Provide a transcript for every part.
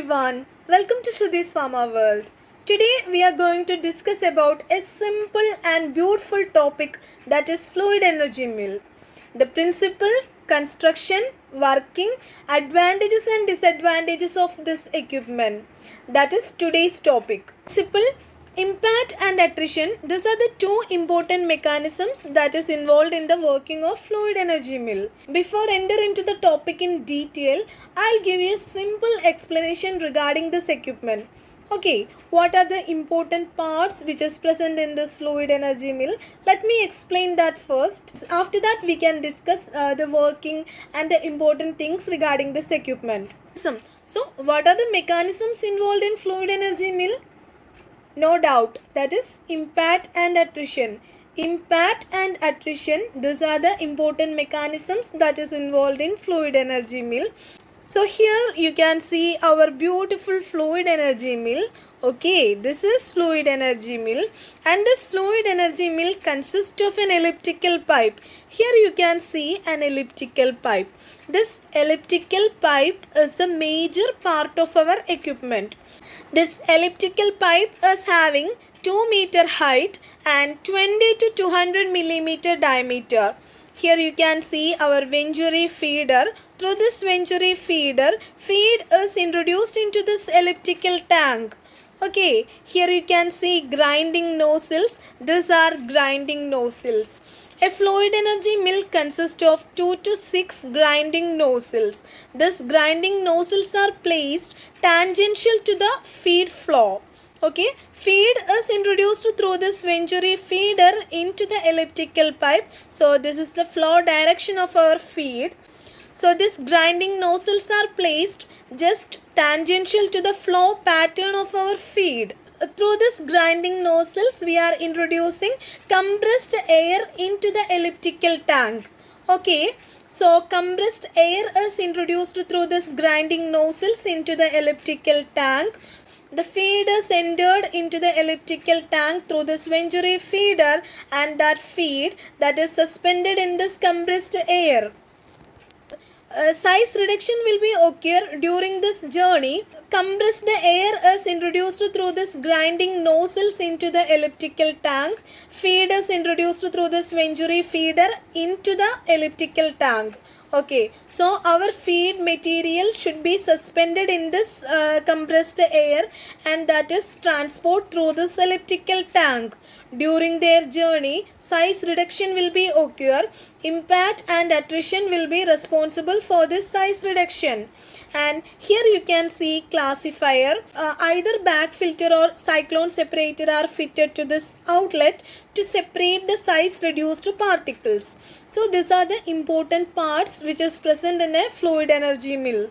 everyone, welcome to Shrudi's Pharma World. Today we are going to discuss about a simple and beautiful topic, that is fluid energy mill. The principle, construction, working, advantages and disadvantages of this equipment. That is today's topic. Principle, impact and attrition, these are the two important mechanisms that is involved in the working of fluid energy mill. Before enter into the topic in detail, I'll give you a simple explanation regarding this equipment. Okay, what are the important parts which is present in this fluid energy mill? Let me explain that first. After that we can discuss the working and the important things regarding this equipment. So what are the mechanisms involved in fluid energy mill? No doubt, that is impact and attrition. Impact and attrition, these are the important mechanisms that is involved in fluid energy mill. So here you can see our beautiful fluid energy mill. Okay, this is fluid energy mill, and this fluid energy mill consists of an elliptical pipe. Here you can see an elliptical pipe. This elliptical pipe is a major part of our equipment. This elliptical pipe is having 2 meter height and 20 to 200 millimeter diameter. Here you can see our Venturi feeder. Through this Venturi feeder, feed is introduced into this elliptical tank. Okay, here you can see grinding nozzles. These are grinding nozzles. A fluid energy mill consists of 2 to 6 grinding nozzles. These grinding nozzles are placed tangential to the feed flow. Okay, feed is introduced through this Venturi feeder into the elliptical pipe. So this is the flow direction of our feed. So these grinding nozzles are placed just tangential to the flow pattern of our feed. Through this grinding nozzles we are introducing compressed air into the elliptical tank. Okay, so compressed air is introduced through this grinding nozzles into the elliptical tank. The feed is entered into the elliptical tank through this Venturi feeder, and that feed that is suspended in this compressed air. Size reduction will be occur during this journey. Compressed air is introduced through this grinding nozzles into the elliptical tank. Feed is introduced through this Venturi feeder into the elliptical tank. Okay, so our feed material should be suspended in this compressed air, and that is transport through this elliptical tank. During their journey, size reduction will be occur. Impact and attrition will be responsible for this size reduction. And here you can see classifier. Either bag filter or cyclone separator are fitted to this outlet to separate the size reduced particles. So these are the important parts which is present in a fluid energy mill.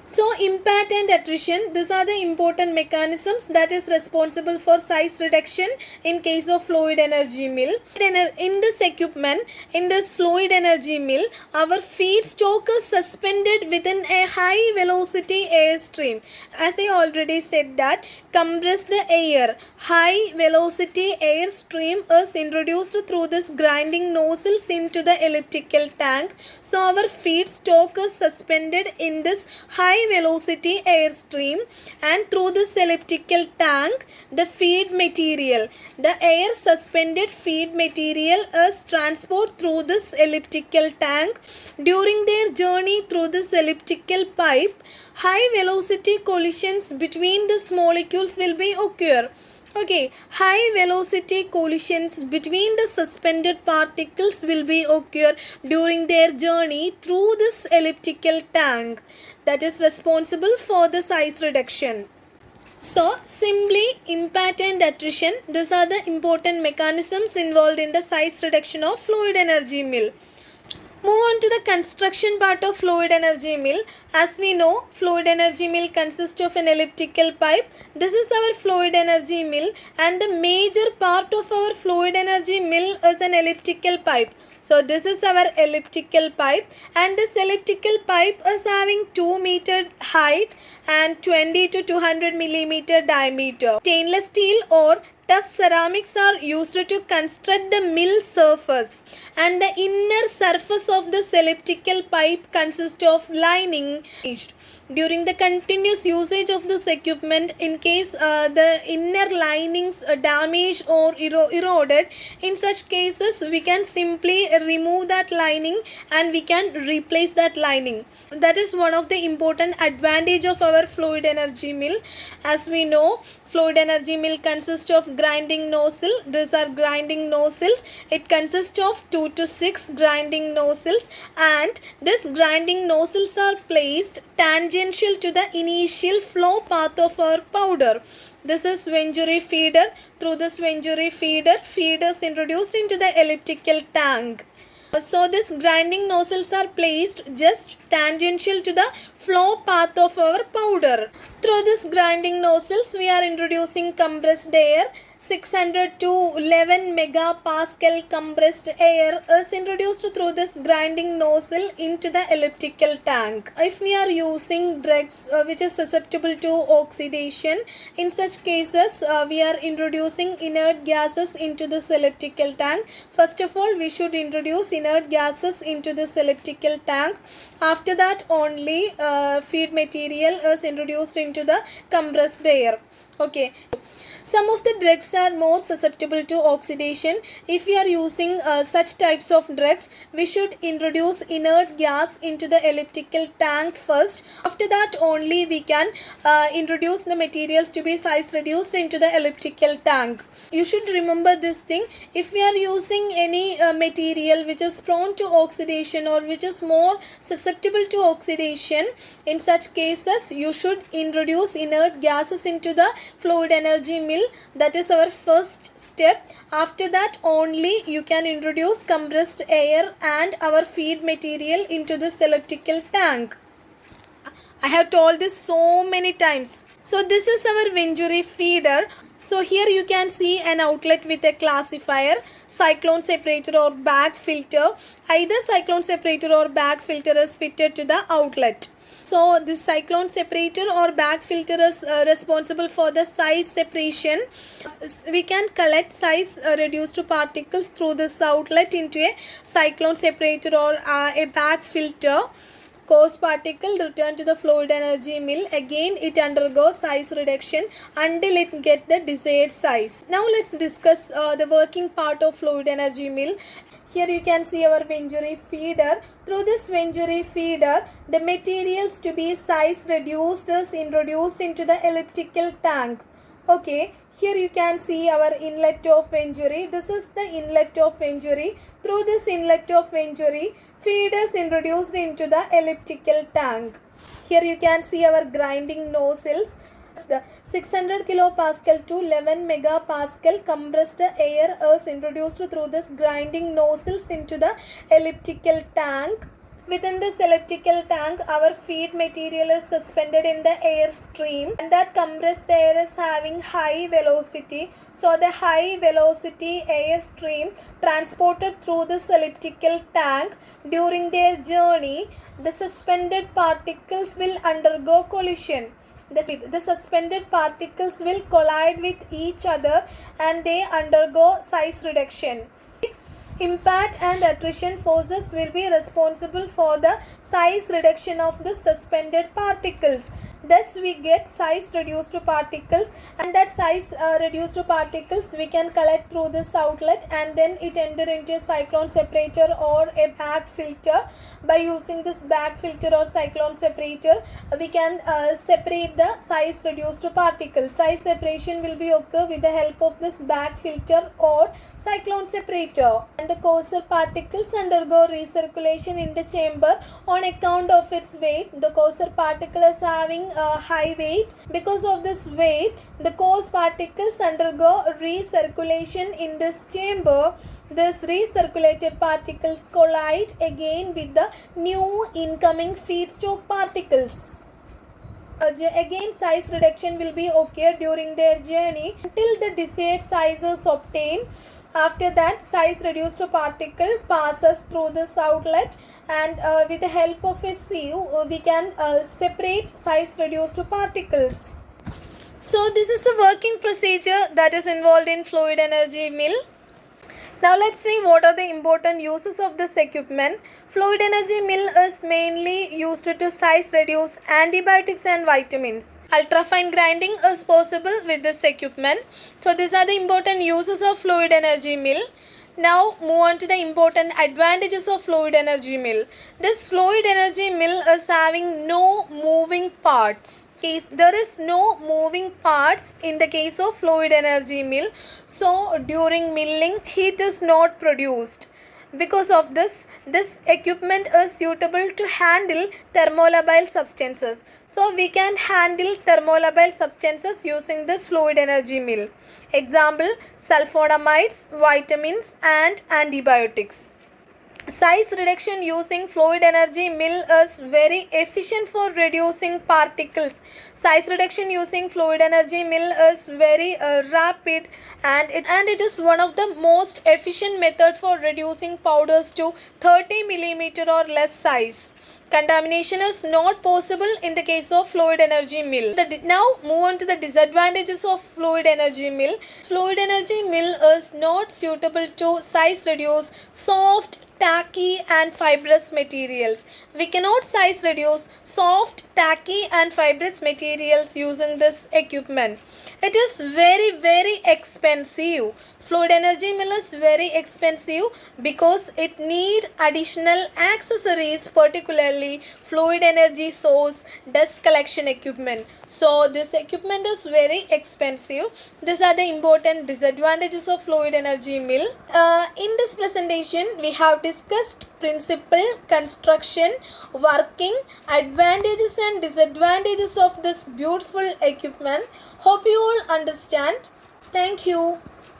So impact and attrition, these are the important mechanisms that is responsible for size reduction in case of fluid energy mill. In this equipment, in this fluid energy mill, our feed stock is suspended within a high velocity airstream. As I already said that compressed air, high velocity airstream is introduced through this grinding nozzles into the elliptical tank. So our feed stock is suspended in this high velocity airstream, and through this elliptical tank the feed material, the air suspended feed material is transported through this elliptical tank. During their journey through this elliptical pipe, high velocity collisions between these molecules will be occur. Okay, high velocity collisions between the suspended particles will be occur during their journey through this elliptical tank, that is responsible for the size reduction. So simply impact and attrition, these are the important mechanisms involved in the size reduction of fluid energy mill. Move on to the construction part of fluid energy mill. As we know, fluid energy mill consists of an elliptical pipe. This is our fluid energy mill, and the major part of our fluid energy mill is an elliptical pipe. So this is our elliptical pipe, and this elliptical pipe is having 2 meter height and 20 to 200 millimeter diameter. Stainless steel or tough ceramics are used to construct the mill surface, and the inner surface of the cylindrical pipe consists of lining. During the continuous usage of this equipment, in case the inner linings damaged or eroded, in such cases we can simply remove that lining and we can replace that lining. That is one of the important advantage of our fluid energy mill. As we know, fluid energy mill consists of grinding nozzle. These are grinding nozzles. It consists of 2 to 6 grinding nozzles, and these grinding nozzles are placed tangential to the initial flow path of our powder. This is Venturi feeder. Through this Venturi feeder, feed is introduced into the elliptical tank. So these grinding nozzles are placed just tangential to the flow path of our powder. Through this grinding nozzles, we are introducing compressed air. 600 to 11 megapascal compressed air is introduced through this grinding nozzle into the elliptical tank. If we are using drugs which is susceptible to oxidation, in such cases we are introducing inert gases into this elliptical tank. First of all, we should introduce inert gases into this elliptical tank. After that only feed material is introduced into the compressed air. Okay. Some of the drugs are more susceptible to oxidation. If we are using such types of drugs, we should introduce inert gas into the elliptical tank first. After that only we can introduce the materials to be size reduced into the elliptical tank. You should remember this thing. If we are using any material which is prone to oxidation or which is more susceptible to oxidation, in such cases you should introduce inert gases into the fluid energy mill. That is our first step. After that only you can introduce compressed air and our feed material into this elliptical tank. I have told this so many times. So this is our Venturi feeder. So here you can see an outlet with a classifier, cyclone separator or bag filter. Either cyclone separator or bag filter is fitted to the outlet. So this cyclone separator or bag filter is responsible for the size separation. We can collect size reduced particles through this outlet into a cyclone separator or a bag filter. Coarse particle return to the fluid energy mill. Again it undergoes size reduction until it get the desired size. Now let's discuss the working part of fluid energy mill. Here you can see our Venturi feeder. Through this Venturi feeder, the materials to be size reduced is introduced into the elliptical tank. Okay, here you can see our inlet of Venturi. This is the inlet of Venturi. Through this inlet of Venturi, feed is introduced into the elliptical tank. Here you can see our grinding nozzles. 600 kilopascal to 11 megapascal compressed air is introduced through this grinding nozzles into the elliptical tank. Within this elliptical tank, our feed material is suspended in the air stream, and that compressed air is having high velocity. So the high velocity air stream transported through this elliptical tank. During their journey, the suspended particles will undergo collision. The suspended particles will collide with each other and they undergo size reduction. Impact and attrition forces will be responsible for the size reduction of the suspended particles. Thus we get size reduced particles, and that size reduced particles we can collect through this outlet and then it enter into a cyclone separator or a bag filter. By using this bag filter or cyclone separator, we can separate the size reduced particles. Size separation will be occur with the help of this bag filter or cyclone separator. And the coarser particles undergo recirculation in the chamber on account of its weight. The coarser particle is having high weight. Because of this weight, the coarse particles undergo recirculation in this chamber. These recirculated particles collide again with the new incoming feedstock particles. Again size reduction will be occur during their journey until the desired size is obtained. After that, size reduced particle passes through this outlet, and with the help of a sieve we can separate size reduced particles. So this is the working procedure that is involved in fluid energy mill. Now let's see what are the important uses of this equipment. Fluid energy mill is mainly used to size reduce antibiotics and vitamins. Ultrafine grinding is possible with this equipment. So these are the important uses of fluid energy mill. Now move on to the important advantages of fluid energy mill. This fluid energy mill is having no moving parts. There is no moving parts in the case of fluid energy mill. So during milling heat is not produced. Because of this equipment is suitable to handle thermolabile substances. So we can handle thermolabile substances using this fluid energy mill. Example, sulfonamides, vitamins and antibiotics. Size reduction using fluid energy mill is very efficient for reducing particles. Size reduction using fluid energy mill is very rapid, and it is one of the most efficient method for reducing powders to 30 millimeter or less size. Contamination is not possible in the case of fluid energy mill. Now move on to the disadvantages of fluid energy mill. Fluid energy mill is not suitable to size reduce soft, tacky and fibrous materials. We cannot size reduce soft, tacky and fibrous materials using this equipment. It is very expensive. Fluid energy mill is very expensive because it need additional accessories, particularly fluid energy source, dust collection equipment. So this equipment is very expensive. These are the important disadvantages of fluid energy mill. In this presentation we have discussed principle, construction, working, advantages and disadvantages of this beautiful equipment. Hope you all understand. Thank you.